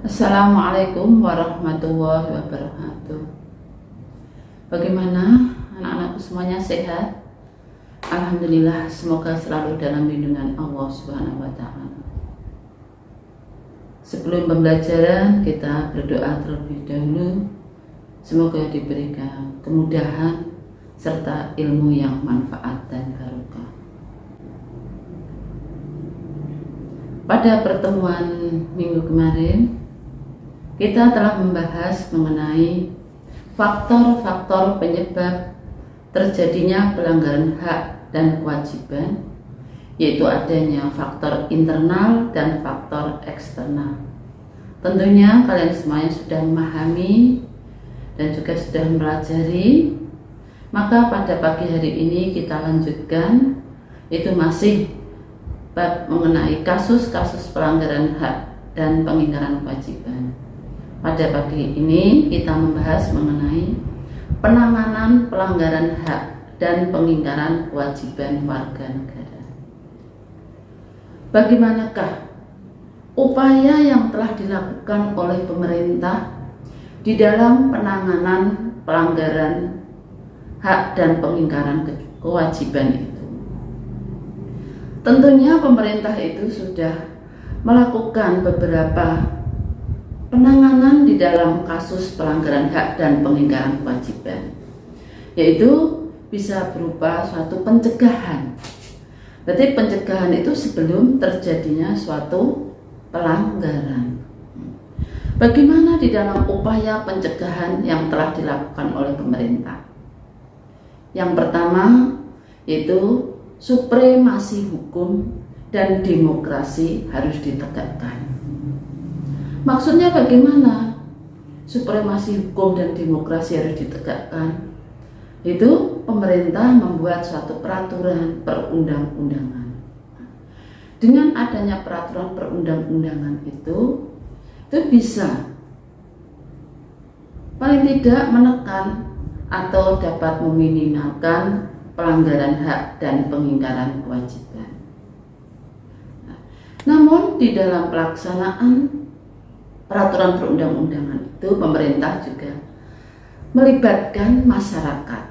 Assalamualaikum warahmatullahi wabarakatuh. Bagaimana anak-anakku semuanya sehat? Alhamdulillah, semoga selalu dalam lindungan Allah Subhanahu wa Ta'ala. Sebelum pembelajaran, kita berdoa terlebih dahulu. Semoga diberikan kemudahan serta ilmu yang manfaat dan barokah. Pada pertemuan minggu kemarin, kita telah membahas mengenai faktor-faktor penyebab terjadinya pelanggaran hak dan kewajiban, yaitu adanya faktor internal dan faktor eksternal. Tentunya kalian semuanya sudah memahami dan juga sudah mempelajari. Maka pada pagi hari ini kita lanjutkan, itu masih bab mengenai kasus-kasus pelanggaran hak dan pengingkaran kewajiban. Pada pagi ini kita membahas mengenai penanganan pelanggaran hak dan pengingkaran kewajiban warga negara. Bagaimanakah upaya yang telah dilakukan oleh pemerintah di dalam penanganan pelanggaran hak dan pengingkaran kewajiban itu? Tentunya pemerintah itu sudah melakukan beberapa penanganan di dalam kasus pelanggaran hak dan pengingkaran kewajiban, yaitu bisa berupa suatu pencegahan. Berarti pencegahan itu sebelum terjadinya suatu pelanggaran. Bagaimana di dalam upaya pencegahan yang telah dilakukan oleh pemerintah? Yang pertama yaitu supremasi hukum dan demokrasi harus ditegakkan. Maksudnya bagaimana supremasi hukum dan demokrasi harus ditegakkan? Itu pemerintah membuat suatu peraturan perundang-undangan. Dengan adanya peraturan perundang-undangan itu bisa paling tidak menekan atau dapat meminimalkan pelanggaran hak dan pengingkaran kewajiban. Namun di dalam pelaksanaan peraturan perundang-undangan itu pemerintah juga melibatkan masyarakat,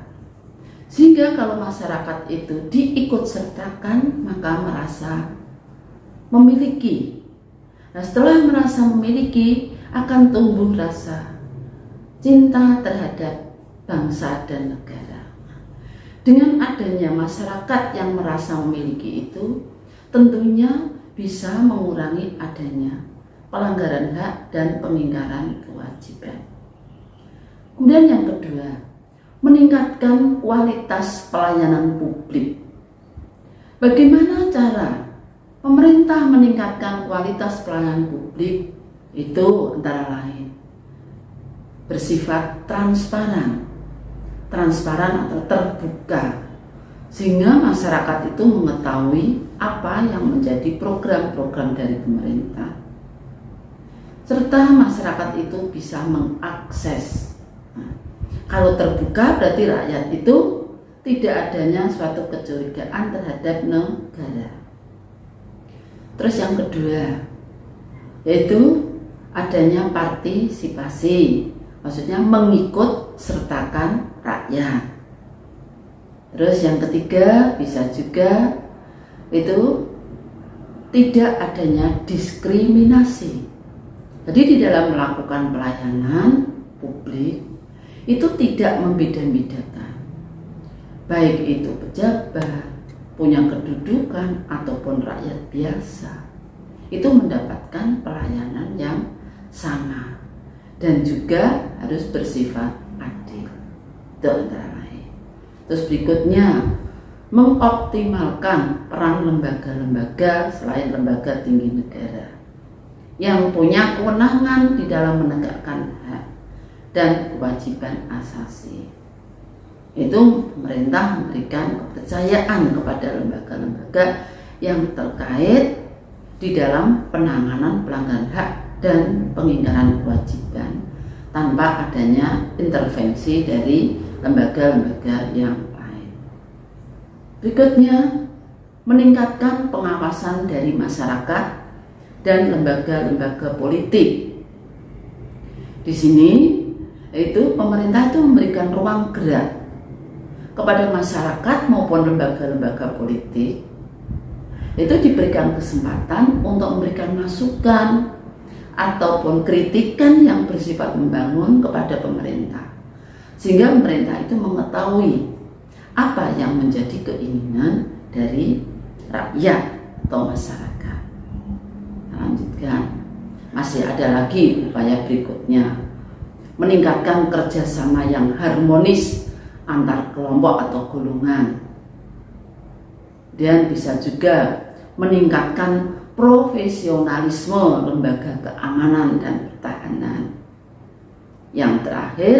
sehingga kalau masyarakat itu diikut sertakan maka merasa memiliki. Nah, setelah merasa memiliki akan tumbuh rasa cinta terhadap bangsa dan negara. Dengan adanya masyarakat yang merasa memiliki itu, tentunya bisa mengurangi adanya pelanggaran hak dan pengingkaran kewajiban. Kemudian yang kedua, meningkatkan kualitas pelayanan publik. Bagaimana cara pemerintah meningkatkan kualitas pelayanan publik? Itu antara lain bersifat transparan atau terbuka, sehingga masyarakat itu mengetahui apa yang menjadi program-program dari pemerintah, serta masyarakat itu bisa mengakses. Kalau terbuka berarti rakyat itu tidak adanya suatu kecurigaan terhadap negara. Terus yang kedua yaitu adanya partisipasi, maksudnya mengikut sertakan rakyat. Terus yang ketiga bisa juga itu tidak adanya diskriminasi. Jadi di dalam melakukan pelayanan publik itu tidak membeda-bedakan, baik itu pejabat, punya kedudukan ataupun rakyat biasa, itu mendapatkan pelayanan yang sama dan juga harus bersifat adil. Itu antara lain. Terus berikutnya, mengoptimalkan peran lembaga-lembaga selain lembaga tinggi negara yang punya kewenangan di dalam menegakkan hak dan kewajiban asasi. Itu pemerintah memberikan kepercayaan kepada lembaga-lembaga yang terkait di dalam penanganan pelanggaran hak dan pengingkaran kewajiban tanpa adanya intervensi dari lembaga-lembaga yang lain. Berikutnya, meningkatkan pengawasan dari masyarakat dan lembaga-lembaga politik Di sini itu pemerintah itu memberikan ruang gerak kepada masyarakat maupun lembaga-lembaga politik, itu diberikan kesempatan untuk memberikan masukan ataupun kritikan yang bersifat membangun kepada pemerintah, sehingga pemerintah itu mengetahui apa yang menjadi keinginan dari rakyat atau masyarakat. Lanjutkan, masih ada lagi upaya berikutnya, meningkatkan kerjasama yang harmonis antar kelompok atau golongan, dan bisa juga meningkatkan profesionalisme lembaga keamanan dan pertahanan. Yang terakhir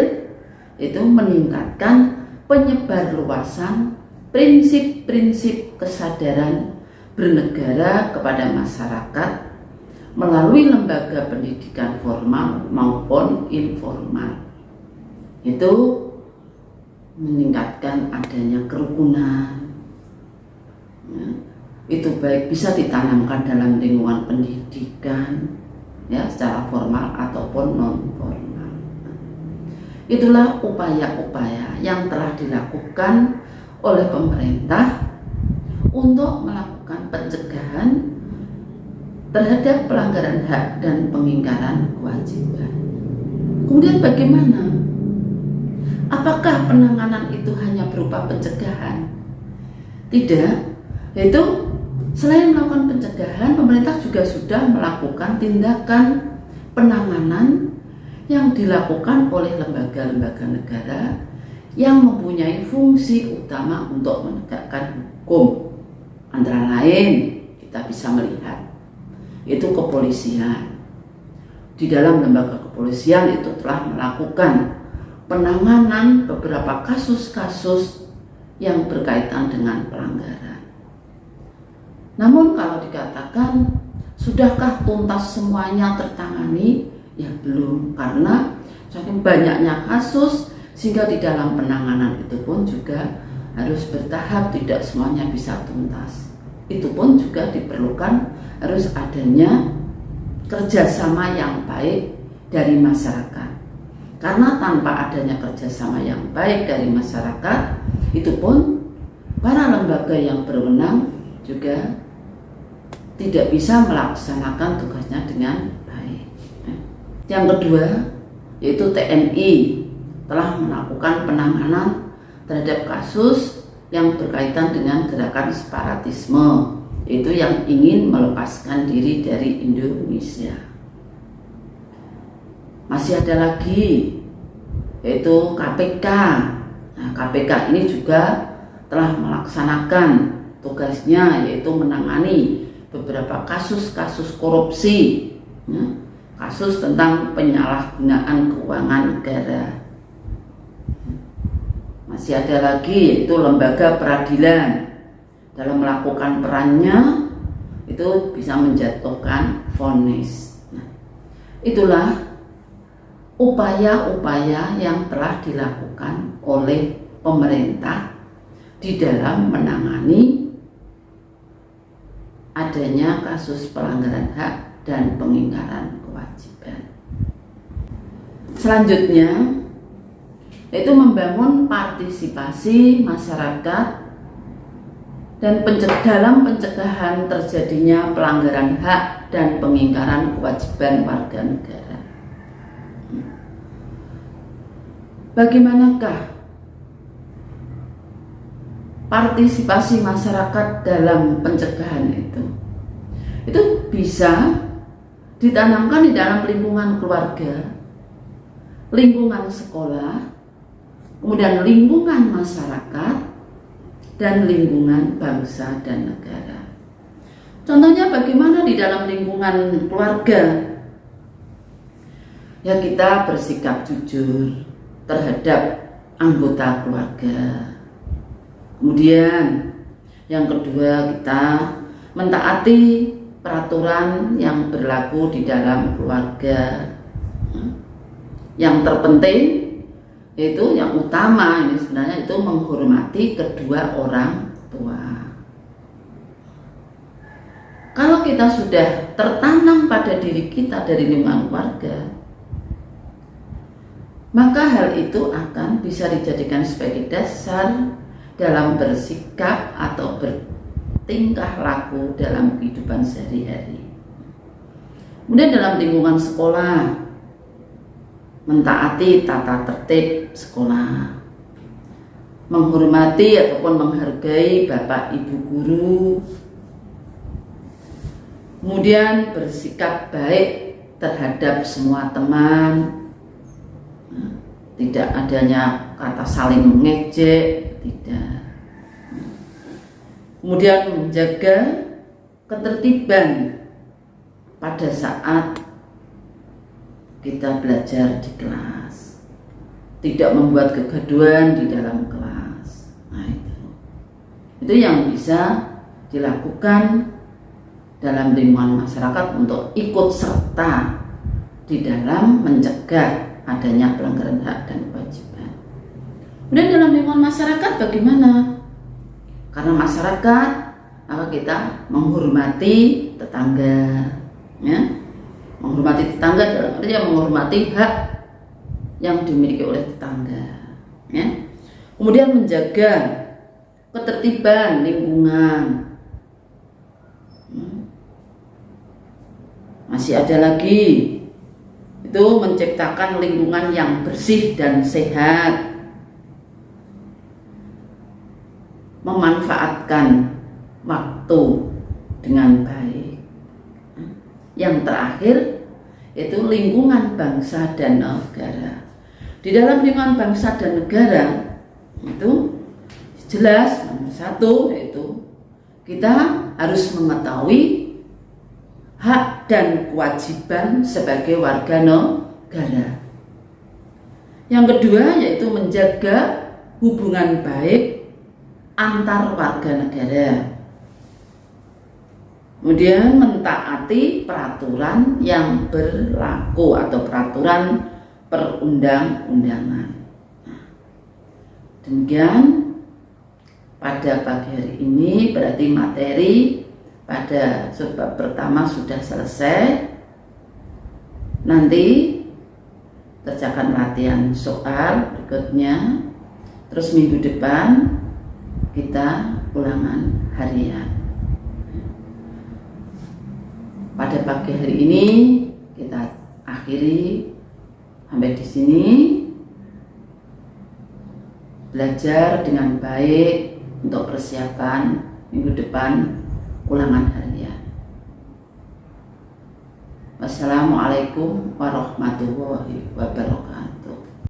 itu meningkatkan penyebarluasan prinsip-prinsip kesadaran bernegara kepada masyarakat melalui lembaga pendidikan formal maupun informal. Itu meningkatkan adanya kerukunan. Itu baik bisa ditanamkan dalam lingkungan pendidikan, ya, secara formal ataupun non formal. Itulah upaya-upaya yang telah dilakukan oleh pemerintah untuk melakukan pencegahan terhadap pelanggaran hak dan pengingkaran kewajiban. Kemudian bagaimana? Apakah penanganan itu hanya berupa pencegahan? Tidak, yaitu selain melakukan pencegahan, pemerintah juga sudah melakukan tindakan penanganan yang dilakukan oleh lembaga-lembaga negara yang mempunyai fungsi utama untuk menegakkan hukum. Antara lain kita bisa melihat itu kepolisian. Di dalam lembaga kepolisian itu telah melakukan penanganan beberapa kasus-kasus yang berkaitan dengan pelanggaran. Namun kalau dikatakan sudahkah tuntas semuanya tertangani? Ya belum, karena saking banyaknya kasus sehingga di dalam penanganan itu pun juga harus bertahap, tidak semuanya bisa tuntas. Itu pun juga diperlukan harus adanya kerjasama yang baik dari masyarakat. Karena tanpa adanya kerjasama yang baik dari masyarakat, itu pun para lembaga yang berwenang juga tidak bisa melaksanakan tugasnya dengan baik. Yang kedua, yaitu TNI telah melakukan penanganan terhadap kasus yang berkaitan dengan gerakan separatisme, yaitu yang ingin melepaskan diri dari Indonesia. Masih ada lagi, yaitu KPK. Nah, KPK ini juga telah melaksanakan tugasnya, yaitu menangani beberapa kasus-kasus korupsi, ya, kasus tentang penyalahgunaan keuangan negara. Masih ada lagi, yaitu lembaga peradilan dalam melakukan perannya itu bisa menjatuhkan vonis. Nah, itulah upaya-upaya yang telah dilakukan oleh pemerintah di dalam menangani adanya kasus pelanggaran hak dan pengingkaran kewajiban. Selanjutnya, yaitu membangun partisipasi masyarakat dan dalam pencegahan terjadinya pelanggaran hak dan pengingkaran kewajiban warga negara. Bagaimanakah partisipasi masyarakat dalam pencegahan itu? Itu bisa ditanamkan di dalam lingkungan keluarga, lingkungan sekolah, kemudian lingkungan masyarakat, dan lingkungan bangsa dan negara. Contohnya bagaimana di dalam lingkungan keluarga? Ya, kita bersikap jujur terhadap anggota keluarga. Kemudian yang kedua, kita mentaati peraturan yang berlaku di dalam keluarga. Yang terpenting, yaitu yang utama ini sebenarnya itu menghormati kedua orang tua. Kalau kita sudah tertanam pada diri kita dari lingkungan keluarga, maka hal itu akan bisa dijadikan sebagai dasar dalam bersikap atau bertingkah laku dalam kehidupan sehari-hari. Kemudian dalam lingkungan sekolah, mentaati tata tertib sekolah, menghormati ataupun menghargai bapak ibu guru, kemudian bersikap baik terhadap semua teman, tidak adanya kata saling mengejek, tidak. Kemudian menjaga ketertiban pada saat kita belajar di kelas, tidak membuat kegaduhan di dalam kelas. Nah, itu yang bisa dilakukan dalam lingkungan masyarakat untuk ikut serta di dalam mencegah adanya pelanggaran hak dan kewajiban. Kemudian dalam lingkungan masyarakat bagaimana? Karena masyarakat, maka kita menghormati tetangga, ya. Menghormati tetangga dalam artinya menghormati hak yang dimiliki oleh tetangga, ya. Kemudian menjaga ketertiban lingkungan. Masih ada lagi, itu menciptakan lingkungan yang bersih dan sehat, memanfaatkan waktu dengan baik. Yang terakhir itu lingkungan bangsa dan negara. Di dalam lingkungan bangsa dan negara itu jelas nomor satu yaitu kita harus mengetahui hak dan kewajiban sebagai warga negara. Yang kedua yaitu menjaga hubungan baik antar warga negara. Kemudian mentaati peraturan yang berlaku atau peraturan perundang-undangan. Demikian pada pagi hari ini berarti materi pada bab pertama sudah selesai. Nanti kerjakan latihan soal berikutnya. Terus minggu depan kita ulangan harian. Pada pagi hari ini kita akhiri sampai di sini. Belajar dengan baik untuk persiapan minggu depan ulangan harian. Wassalamualaikum warahmatullahi